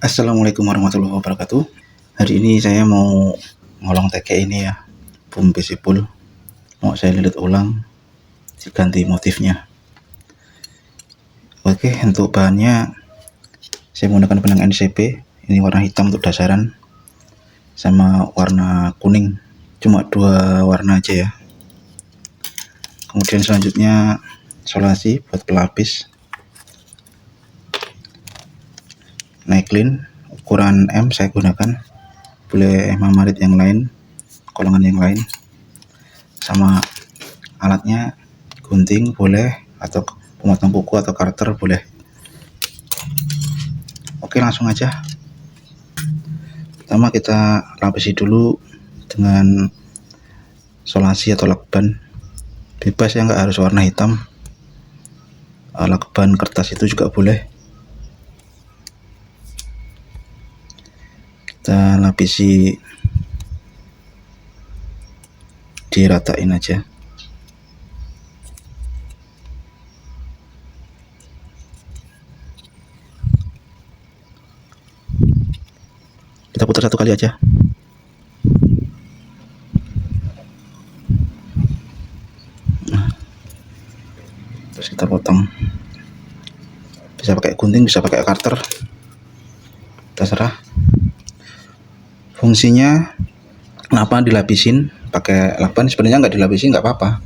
Assalamualaikum warahmatullahi wabarakatuh. Hari ini saya mau ngolong teke ini ya, boom visipul. Mau saya lilit ulang, diganti motifnya. Oke, untuk bahannya saya menggunakan benang NCP. Ini warna hitam untuk dasaran, sama warna kuning. Cuma dua warna aja ya. Kemudian selanjutnya solasi buat pelapis. Necklin ukuran M saya gunakan, boleh mamarit yang lain, kolongan yang lain. Sama alatnya gunting boleh, atau pemotong kuku atau karter boleh. Oke, langsung aja. Pertama kita lapisi dulu dengan solasi atau lakban, bebas ya, nggak harus warna hitam. Lakban kertas itu juga boleh. Kita lapisi, diratain aja. Kita putar satu kali aja. Terus kita potong. Bisa pakai gunting, bisa pakai karter, terserah. Fungsinya kenapa dilapisin pakai lakban? Sebenarnya nggak dilapisin nggak apa-apa.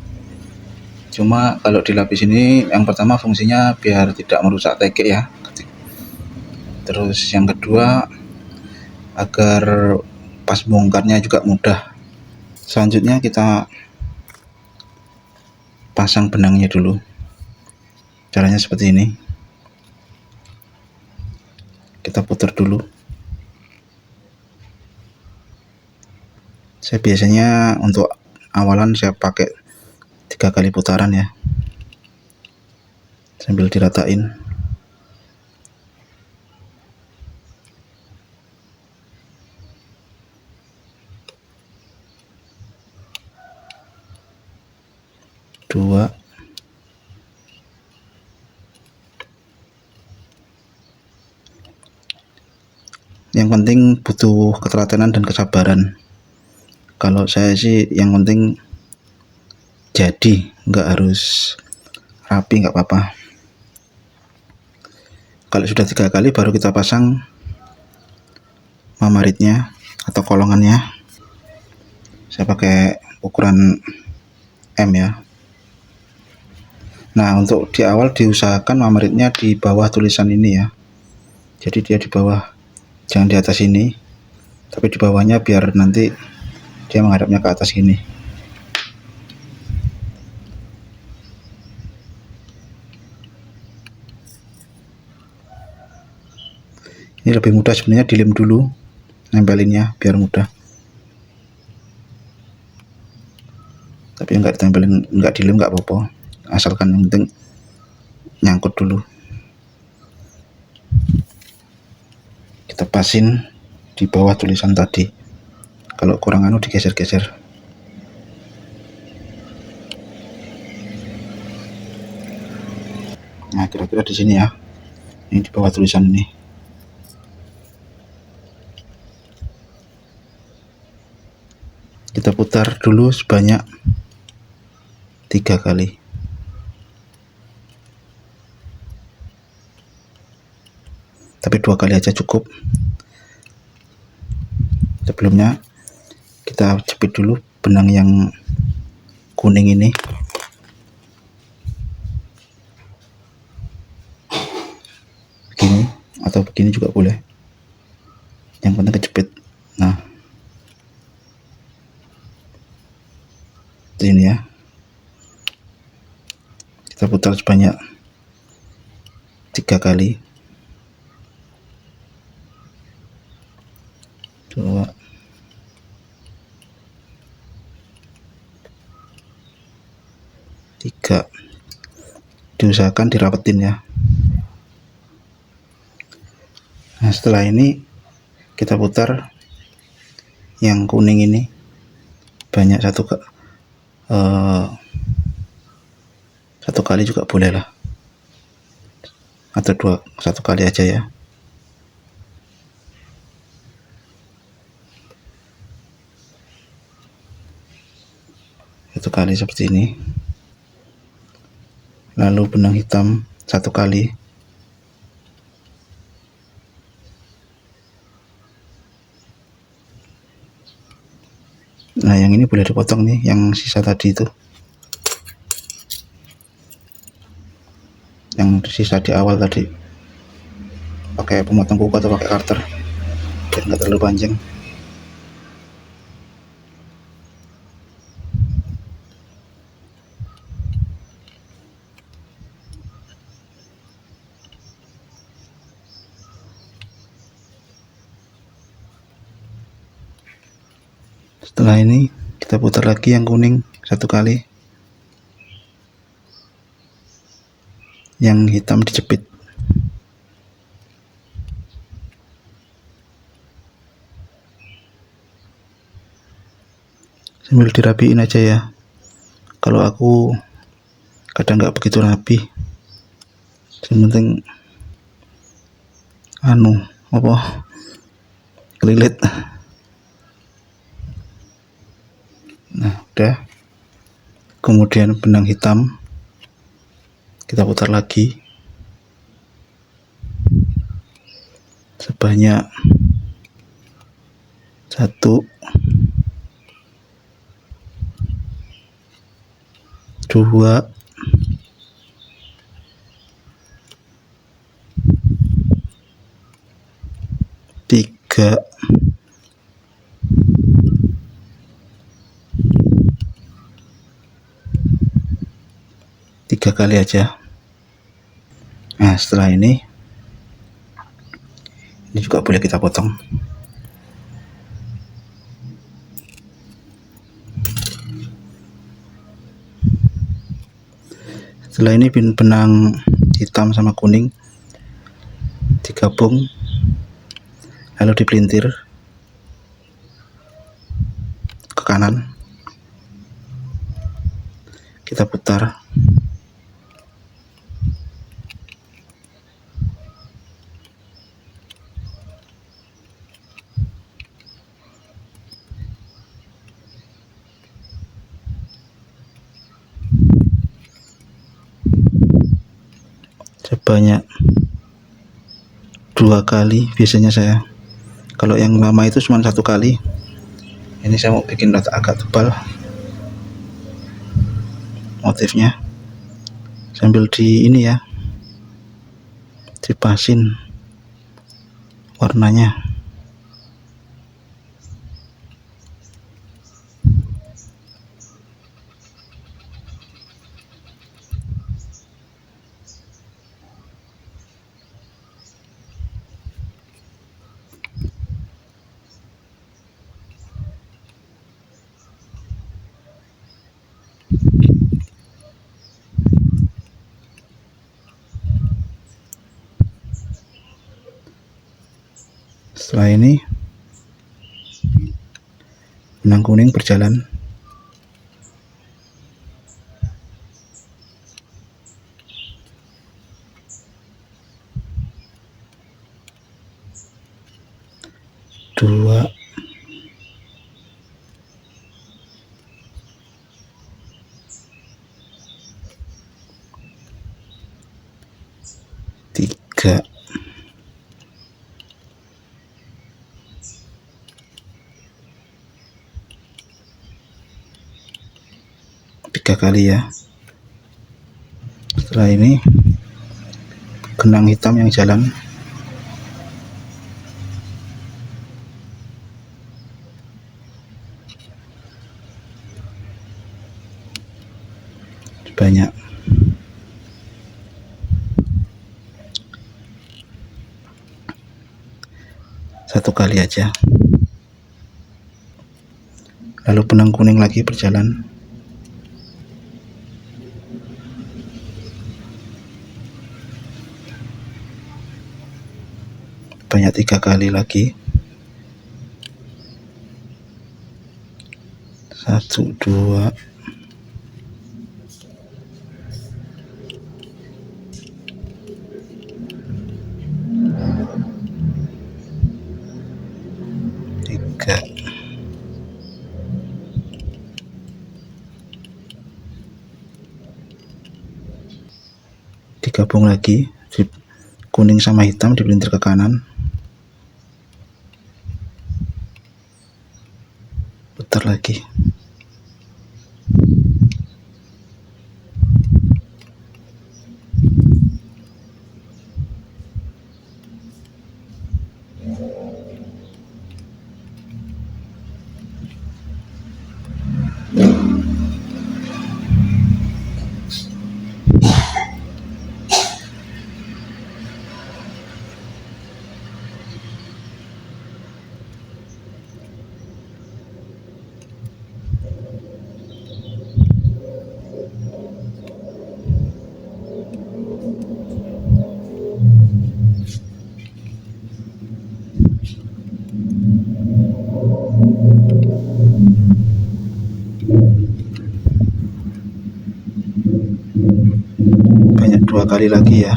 Cuma kalau dilapis ini, yang pertama fungsinya biar tidak merusak teke ya. Terus yang kedua, agar pas bongkarnya juga mudah. Selanjutnya kita pasang benangnya dulu. Caranya seperti ini. Kita putar dulu. Saya biasanya untuk awalan saya pakai 3 kali putaran ya, sambil diratain. Dua. Yang penting butuh ketelatenan dan kesabaran. Kalau saya sih yang penting jadi, nggak harus rapi, nggak apa-apa. Kalau sudah 3 kali baru kita pasang mamaritnya atau kolongannya. Saya pakai ukuran M ya. Nah, untuk di awal diusahakan mamaritnya di bawah tulisan ini ya. Jadi dia di bawah, jangan di atas ini, tapi di bawahnya, biar nanti dia menghadapnya ke atas gini. Ini lebih mudah sebenarnya dilem dulu, nempelinnya biar mudah. Tapi enggak ditempelin, enggak dilem nggak apa-apa, asalkan yang penting nyangkut dulu. Kita pasin di bawah tulisan tadi. Kalau kurang anu digeser-geser. Nah, kira-kira di sini ya. Ini di bawah tulisan ini. Kita putar dulu sebanyak 3 kali. Tapi 2 kali aja cukup. Sebelumnya kita jepit dulu benang yang kuning ini. Begini atau begini juga boleh. Yang penting kejepit. Nah, ini ya. Kita putar sebanyak 3 kali. 2, 3. Diusahakan dirapetin ya. Nah, setelah ini kita putar yang kuning ini banyak, satu kali juga boleh lah, atau 1 kali aja ya. kali seperti ini, lalu benang hitam 1 kali. Nah, yang ini boleh dipotong nih, yang sisa tadi itu, yang sisa di awal tadi, pakai pemotong kuku atau pakai cutter biar nggak terlalu panjang. Setelah ini kita putar lagi yang kuning 1 kali, yang hitam dijepit. Sambil dirapiin aja ya, kalau aku kadang nggak begitu rapi, yang penting kelilit. Nah, udah. Kemudian benang hitam kita putar lagi sebanyak 1, 2, 3, 3 kali aja. Nah, setelah ini juga boleh kita potong. Setelah ini benang hitam sama kuning digabung, lalu dipelintir ke kanan, kita putar. Sebanyak 2 kali biasanya saya. Kalau yang lama itu cuma 1 kali. Ini saya mau bikin agak tebal motifnya, sambil dipasin warnanya. Setelah ini benang kuning berjalan dua, tiga, 3 kali ya. Setelah ini benang hitam yang jalan banyak. Satu kali aja. Lalu benang kuning lagi berjalan. Banyak 3 kali lagi. 1, 2, 3, digabung lagi, kuning sama hitam dipelintir ke kanan, putar lagi. Banyak 2 kali lagi ya.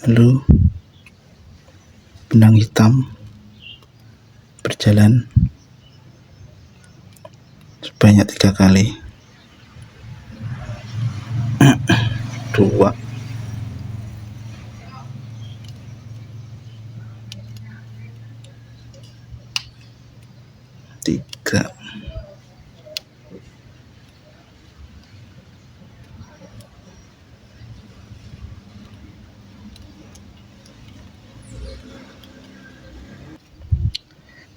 Lalu benang hitam berjalan sebanyak 3 kali. 2, 3.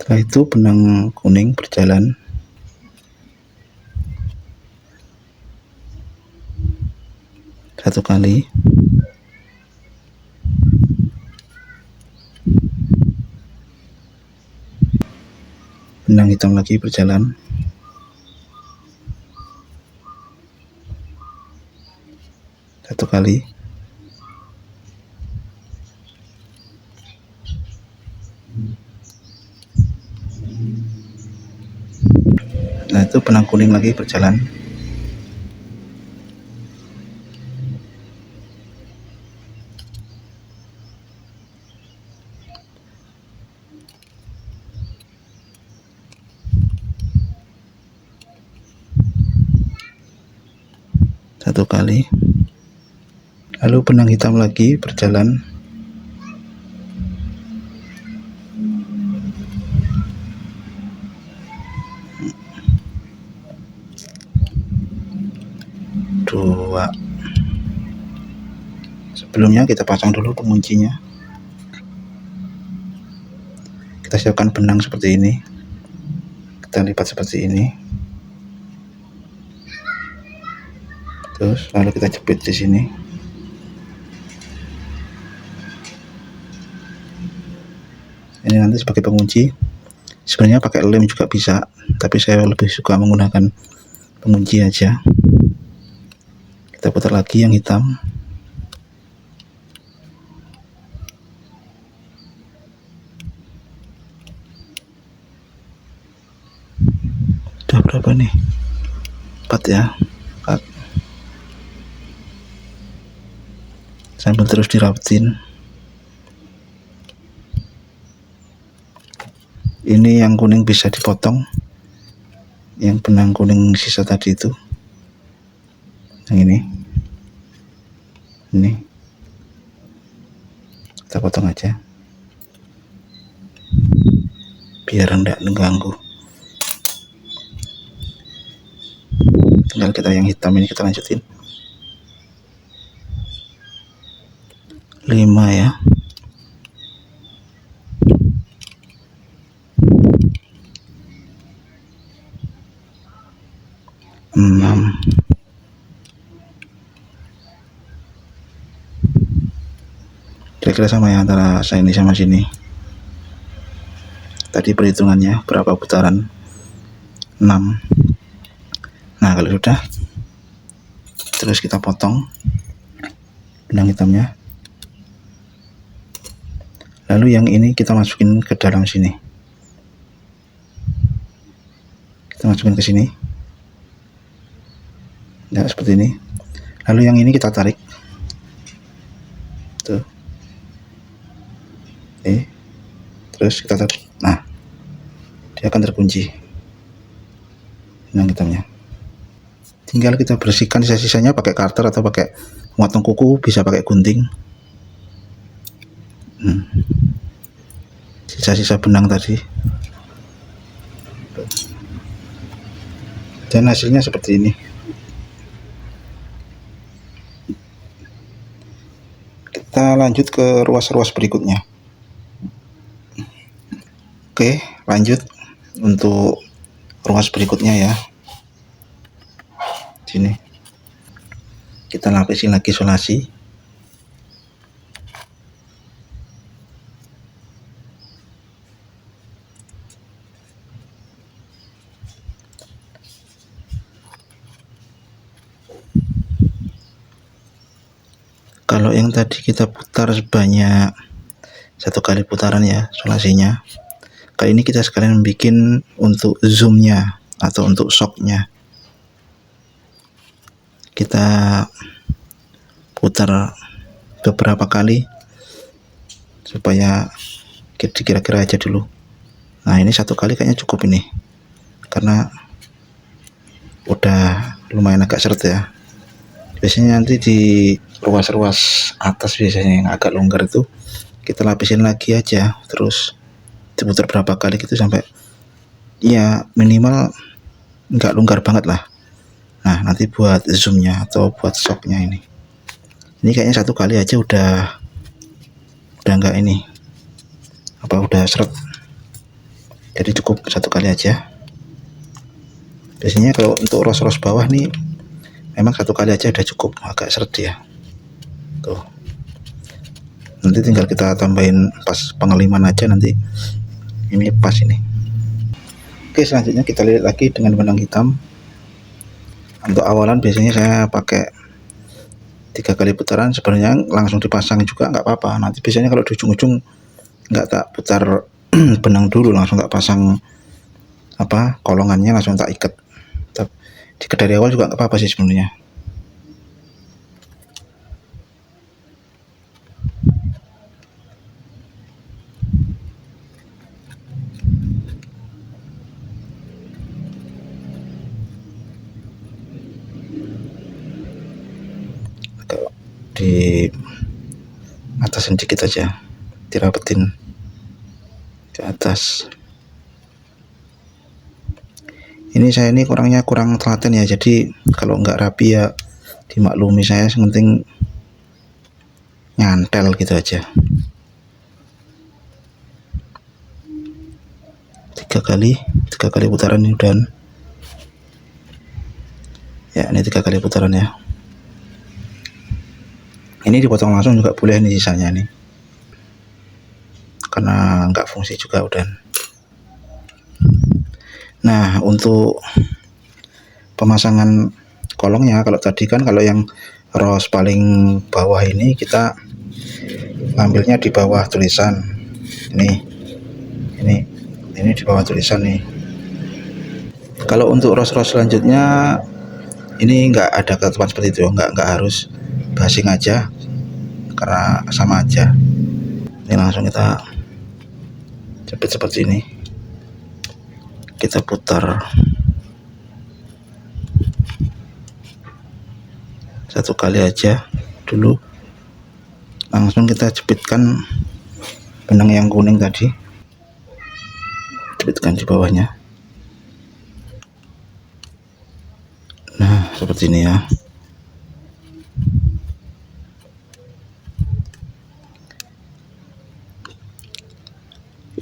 Setelah itu benang kuning berjalan 1 kali, benang hitam lagi berjalan 1 kali, nah itu benang kuning lagi berjalan 1 kali, lalu benang hitam lagi berjalan 2. Sebelumnya kita pasang dulu penguncinya. Kita siapkan benang seperti ini, kita lipat seperti ini, terus lalu kita jepit di sini. Ini nanti sebagai pengunci. Sebenarnya pakai lem juga bisa, tapi saya lebih suka menggunakan pengunci aja. Kita putar lagi yang hitam. Udah berapa nih? 4 ya. 4. Sambil terus dirapetin. Ini yang kuning bisa dipotong, yang benang kuning sisa tadi itu, yang ini kita potong aja biar enggak mengganggu. Tinggal kita yang hitam ini kita lanjutin 5 ya. 6, 7, kira-kira sama ya antara saya ini sama sini. Tadi perhitungannya berapa putaran? 6. Nah kalau sudah, terus kita potong benang hitamnya, lalu yang ini kita masukin ke dalam sini, kita masukin ke sini, ya seperti ini. Lalu yang ini kita tarik tuh, terus kita tarik, nah dia akan terkunci benang hitamnya. Tinggal kita bersihkan sisa-sisanya pakai karter atau pakai motong kuku, bisa pakai gunting. Sisa-sisa benang tadi, dan hasilnya seperti ini. Kita lanjut ke ruas-ruas berikutnya. Oke, lanjut untuk ruas berikutnya ya. Sini kita lapisin lagi solasi. Kalau yang tadi kita putar sebanyak 1 kali putaran ya solasinya, kali ini kita sekalian bikin untuk zoomnya atau untuk shocknya. Kita putar beberapa kali supaya kira-kira aja dulu. Nah ini 1 kali kayaknya cukup ini, karena udah lumayan agak seret ya. Biasanya nanti di ruas-ruas atas biasanya yang agak longgar itu kita lapisin lagi aja, terus diputar berapa kali gitu sampai ya minimal nggak longgar banget lah. Nah nanti buat zoomnya atau buat shocknya ini kayaknya 1 kali aja udah nggak ini udah seret, jadi cukup 1 kali aja. Biasanya kalau untuk ros-ros bawah nih memang 1 kali aja udah cukup, agak seret ya tuh. Nanti tinggal kita tambahin pas pengeliman aja, nanti ini pas ini. Oke, selanjutnya kita lihat lagi dengan benang hitam. Untuk awalan biasanya saya pakai 3 kali putaran, sebenarnya langsung dipasang juga nggak apa-apa. Nanti biasanya kalau di ujung-ujung nggak tak putar benang dulu, langsung tak pasang kolongannya, langsung tak ikat. Jika dari awal juga nggak apa-apa sih sebenarnya. Di atas sedikit aja, dirapetin ke atas. Ini saya ini kurang telaten ya, jadi kalau nggak rapi ya dimaklumi, saya sementing nyantel gitu aja. 3 kali putaran ini udah ya, ini 3 kali putaran ya. Ini dipotong langsung juga boleh, ini sisanya nih, karena nggak fungsi juga udah. Nah untuk pemasangan kolongnya, kalau tadi kan kalau yang ros paling bawah ini kita ngambilnya di bawah tulisan ini di bawah tulisan nih. Kalau untuk ros-ros selanjutnya ini nggak ada ketentuan seperti itu, nggak harus basing aja, karena sama aja. Ini langsung kita jepit seperti ini, kita putar 1 kali aja dulu, langsung kita jepitkan benang yang kuning tadi, jepitkan di bawahnya. Nah seperti ini ya.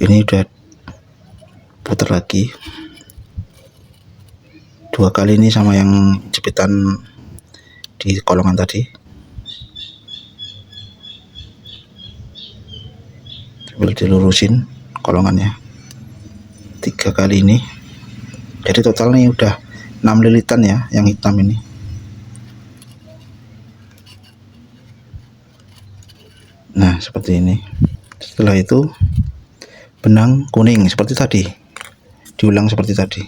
Ini udah putar lagi 2 kali ini sama yang jepitan di kolongan tadi. Sambil dilurusin kolongannya 3 kali ini, jadi total nih udah 6 lilitan ya yang hitam ini. Nah seperti ini. Setelah itu benang kuning seperti tadi, diulang seperti tadi.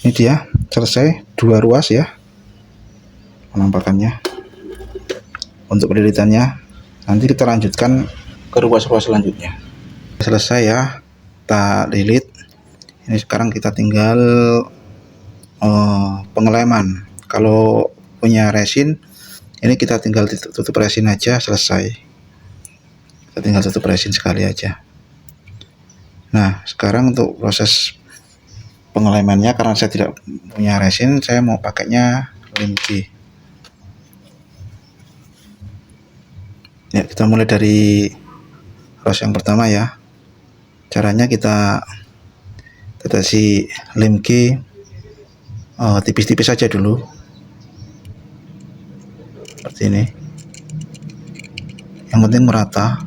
Ini dia selesai 2 ruas ya penampakannya. Untuk pelilitannya nanti kita lanjutkan ke ruas-ruas selanjutnya. Selesai ya, kita lilit. Ini sekarang kita tinggal pengeleman. Kalau punya resin, ini kita tinggal tutup resin aja, selesai. Kita tinggal tutup resin sekali aja. Nah, sekarang untuk proses pengelemannya, karena saya tidak punya resin, saya mau pakainya limki. Ya, kita mulai dari ruas yang pertama ya. Caranya kita tetesi limki tipis-tipis saja dulu, seperti ini. Yang penting merata.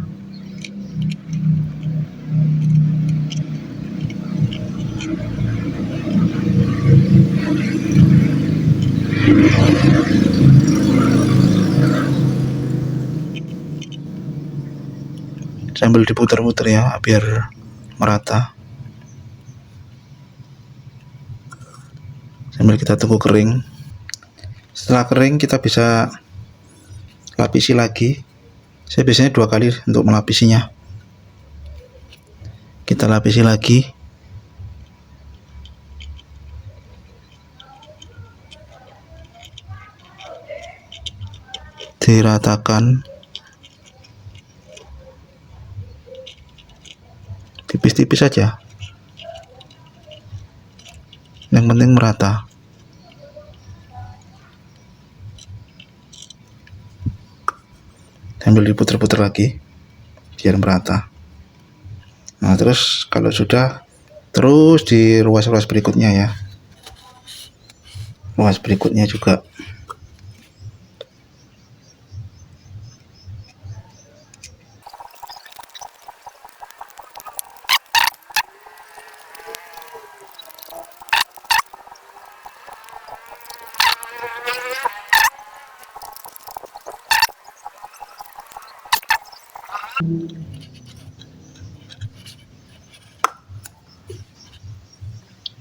Sambil diputar-putar ya, biar merata. Sambil kita tunggu kering. Setelah kering kita bisa lapisi lagi. Saya biasanya 2 kali untuk melapisinya. Kita lapisi lagi. Diratakan. Tipis-tipis saja. Yang penting merata. Sambil diputar-putar lagi biar merata. Nah, terus kalau sudah, terus di ruas-ruas berikutnya ya. Ruas berikutnya juga.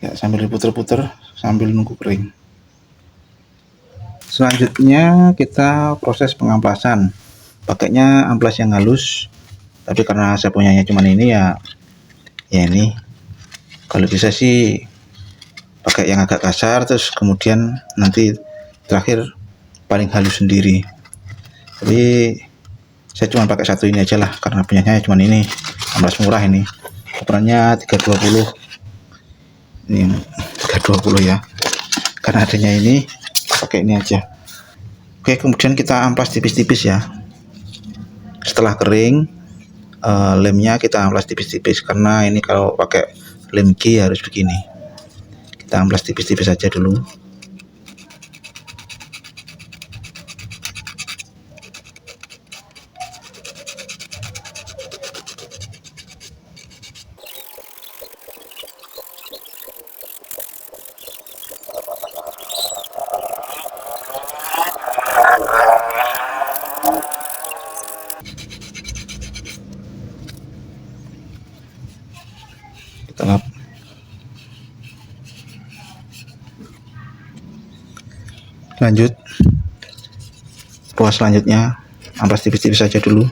Ya, sambil diputar-putar sambil nunggu kering. Selanjutnya kita proses pengamplasan. Pakainya amplas yang halus, tapi karena saya punyanya cuma ini ya ini. Kalau bisa sih pakai yang agak kasar, terus kemudian nanti terakhir paling halus sendiri. Tapi saya cuma pakai satu ini aja lah, karena punyanya cuma ini, amplas murah ini, ukurannya 320. Ini 320 ya, karena adanya ini pakai ini aja. Oke, kemudian kita amplas tipis-tipis ya. Setelah kering, lemnya kita amplas tipis-tipis, karena ini kalau pakai lemki harus begini. Kita amplas tipis-tipis saja dulu. Kita lap. Lanjut ruas selanjutnya, amplas tipis-tipis saja dulu.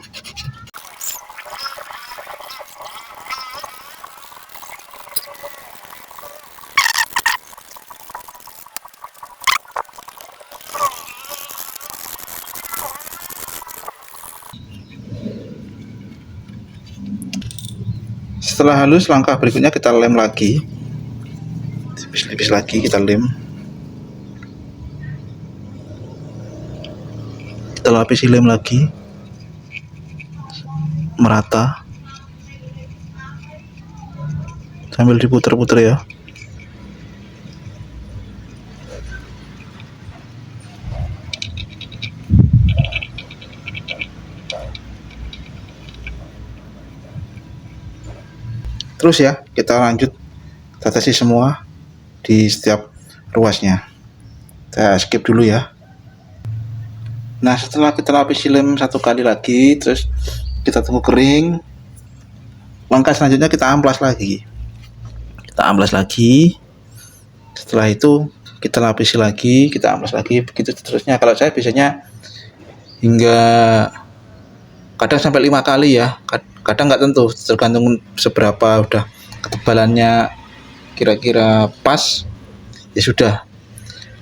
Setelah halus, langkah berikutnya kita lem lagi, tipis-tipis lagi kita lem. Kita lapisi lem lagi merata sambil diputar-putar ya. Terus ya, kita lanjut tetesi semua di setiap ruasnya. Saya skip dulu ya. Nah, setelah kita lapisi lem 1 kali lagi, terus kita tunggu kering, langkah selanjutnya kita amplas lagi. Kita amplas lagi Setelah itu kita lapisi lagi, kita amplas lagi, begitu seterusnya. Kalau saya biasanya hingga kadang sampai 5 kali ya, kadang nggak tentu, tergantung seberapa udah ketebalannya kira-kira pas, ya sudah.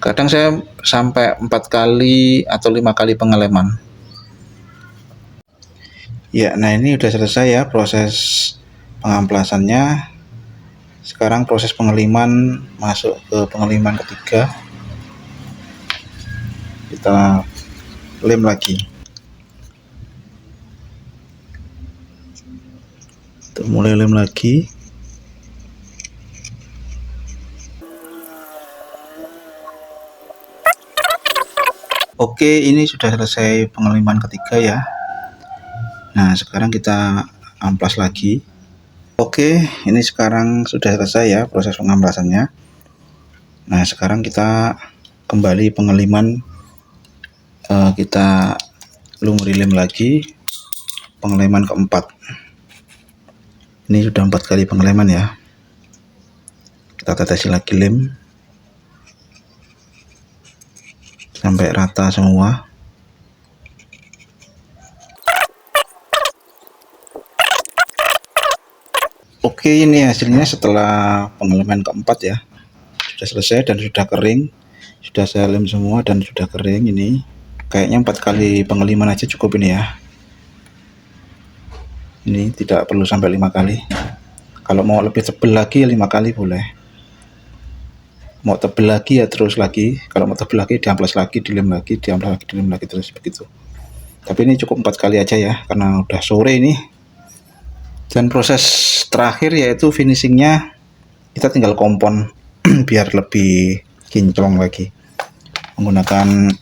Kadang saya sampai 4 kali atau 5 kali pengeleman. Ya, nah ini udah selesai ya proses pengamplasannya. Sekarang proses pengeliman, masuk ke pengeliman ketiga. Kita lem lagi. Tuh, mulai lem lagi. Oke, ini sudah selesai pengeliman ketiga ya. Nah, sekarang kita amplas lagi. Oke, ini sekarang sudah selesai ya proses pengamplasannya. Nah, sekarang kita kembali pengeliman. Kita lumuri lem lagi, pengeleman keempat. Ini sudah 4 kali pengeleman ya. Kita tetesi lagi lem sampai rata semua. Oke, ini hasilnya setelah pengeleman keempat ya. Sudah selesai dan sudah kering. Sudah saya lem semua dan sudah kering ini. Kayaknya 4 kali pengeliman aja cukup ini ya. Ini tidak perlu sampai 5 kali. Kalau mau lebih tebal lagi 5 kali boleh. Mau tebal lagi ya terus lagi. Kalau mau tebal lagi diamplas lagi, dilem lagi, diamplas lagi, dilem lagi, terus begitu. Tapi ini cukup 4 kali aja ya, karena udah sore ini. Dan proses terakhir yaitu finishingnya, kita tinggal kompon biar lebih kinclong lagi. Menggunakan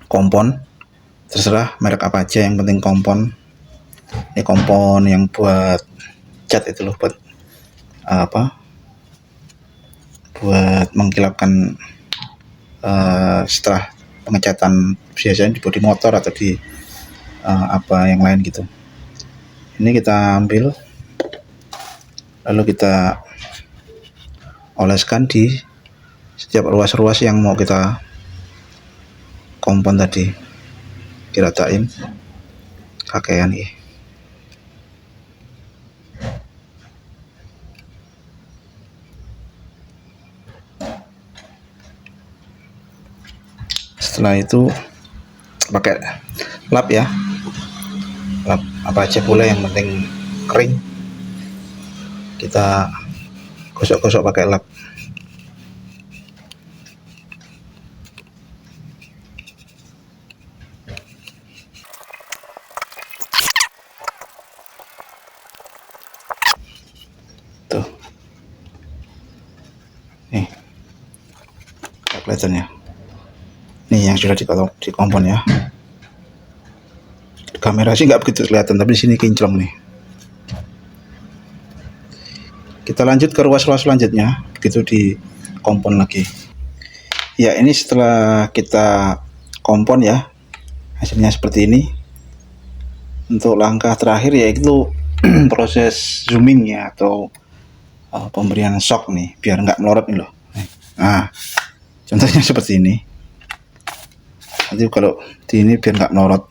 kompon, terserah merek apa aja, yang penting kompon. Ini kompon yang buat cat itu loh, buat apa? Buat mengkilapkan setelah pengecatan, biasanya di bodi motor atau di apa yang lain gitu. Ini kita ambil, lalu kita oleskan di setiap ruas-ruas yang mau kita kompon tadi. Diratain kakean nih. Setelah itu pakai lap ya, lap apa aja boleh, yang penting kering. Kita gosok-gosok pakai lap. Tuh, nih kelihatannya. Nih yang sudah dikompon ya. Kamera sih nggak begitu kelihatan, tapi di sini kinclong nih. Kita lanjut ke ruas-ruas selanjutnya, begitu dikompon lagi. Ya, ini setelah kita kompon ya, hasilnya seperti ini. Untuk langkah terakhir yaitu proses zooming ya, atau pemberian shock nih, biar nggak melorot nih loh. Nah, contohnya seperti ini. Nanti kalau di ini biar nggak melorot.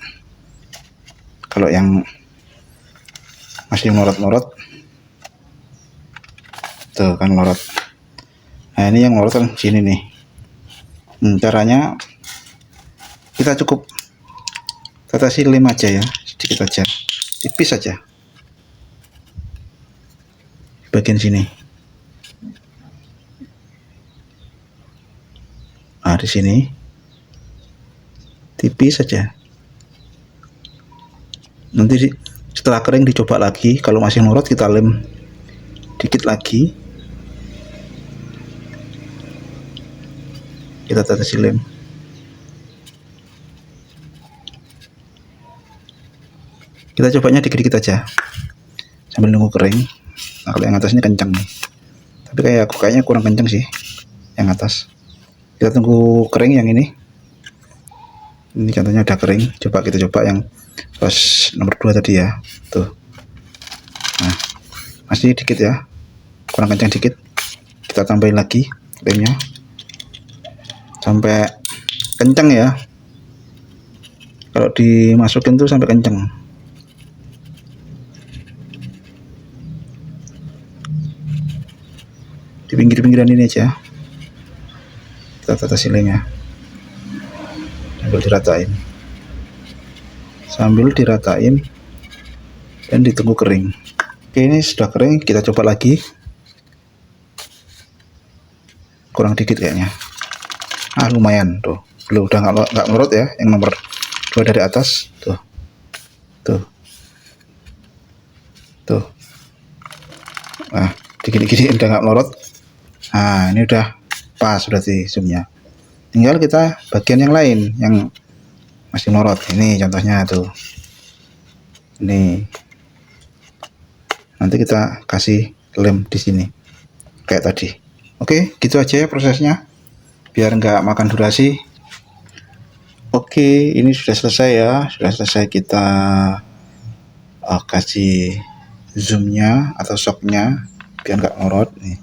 Kalau yang masih melorot-melorot, tuh kan melorot. Nah, ini yang melorot kan sini nih. Caranya kita cukup tetesi lem aja ya, sedikit aja, tipis aja bagian sini. Nah, di sini tipis saja. Nanti setelah kering dicoba lagi, kalau masih melorot kita lem dikit lagi. Kita tetesi lem. Kita cobanya dikit-dikit aja sambil nunggu kering. Nah, kalau yang atas ini kencang nih, tapi kayaknya kurang kencang sih yang atas. Kita tunggu kering yang ini. Ini contohnya udah kering. Coba kita coba yang pas nomor 2 tadi ya. Tuh. Nah, masih dikit ya, kurang kencang dikit. Kita tambahin lagi lemnya sampai kenceng ya. Kalau dimasukin tuh sampai kenceng. Di pinggir-pinggiran ini aja kita tata silingnya sambil diratain dan ditunggu kering. Oke, ini sudah kering, kita coba lagi. Kurang dikit kayaknya. Lumayan tuh, belum, udah nggak melorot ya. Yang nomor 2 dari atas tuh, dikit-dikit udah nggak melorot. Nah, ini udah pas berarti zoomnya. Tinggal kita bagian yang lain yang masih melorot. Ini contohnya tuh. Ini nanti kita kasih lem di sini kayak tadi. Oke, gitu aja ya prosesnya biar nggak makan durasi. Oke, ini sudah selesai ya. Sudah selesai kita kasih zoomnya atau shocknya biar nggak melorot nih.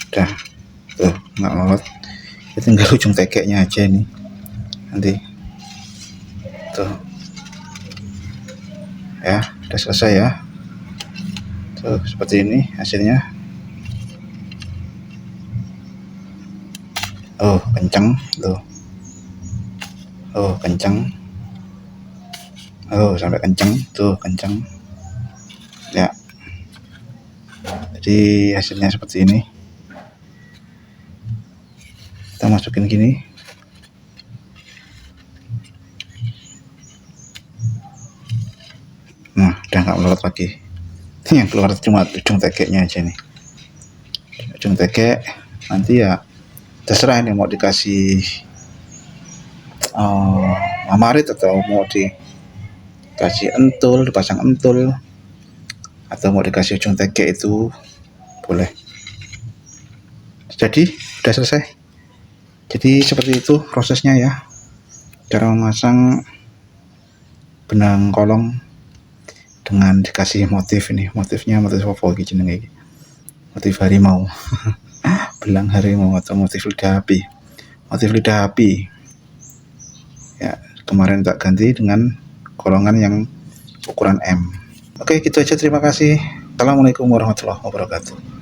Udah tuh nggak melorot, ya tinggal ujung tekeknya aja ini nanti tuh ya. Udah selesai ya tuh, seperti ini hasilnya. Kenceng tuh, kenceng, sampai kenceng tuh, kenceng ya. Jadi hasilnya seperti ini. Kita masukin gini. Nah, udah nggak melorot lagi. Yang keluar cuma ujung tekeknya aja nih, ujung tekek. Nanti ya terserah ini mau dikasih mamarit atau mau dikasih entul, dipasang entul, atau mau dikasih ujung tekek itu boleh. Jadi udah selesai. Jadi seperti itu prosesnya ya, cara memasang benang kolong dengan dikasih motif. Ini motifnya motif apa jenenge, motif harimau belang harimau atau motif lidah api ya. Kemarin tak ganti dengan kolongan yang ukuran M. Oke, gitu aja, terima kasih. Assalamualaikum warahmatullahi wabarakatuh.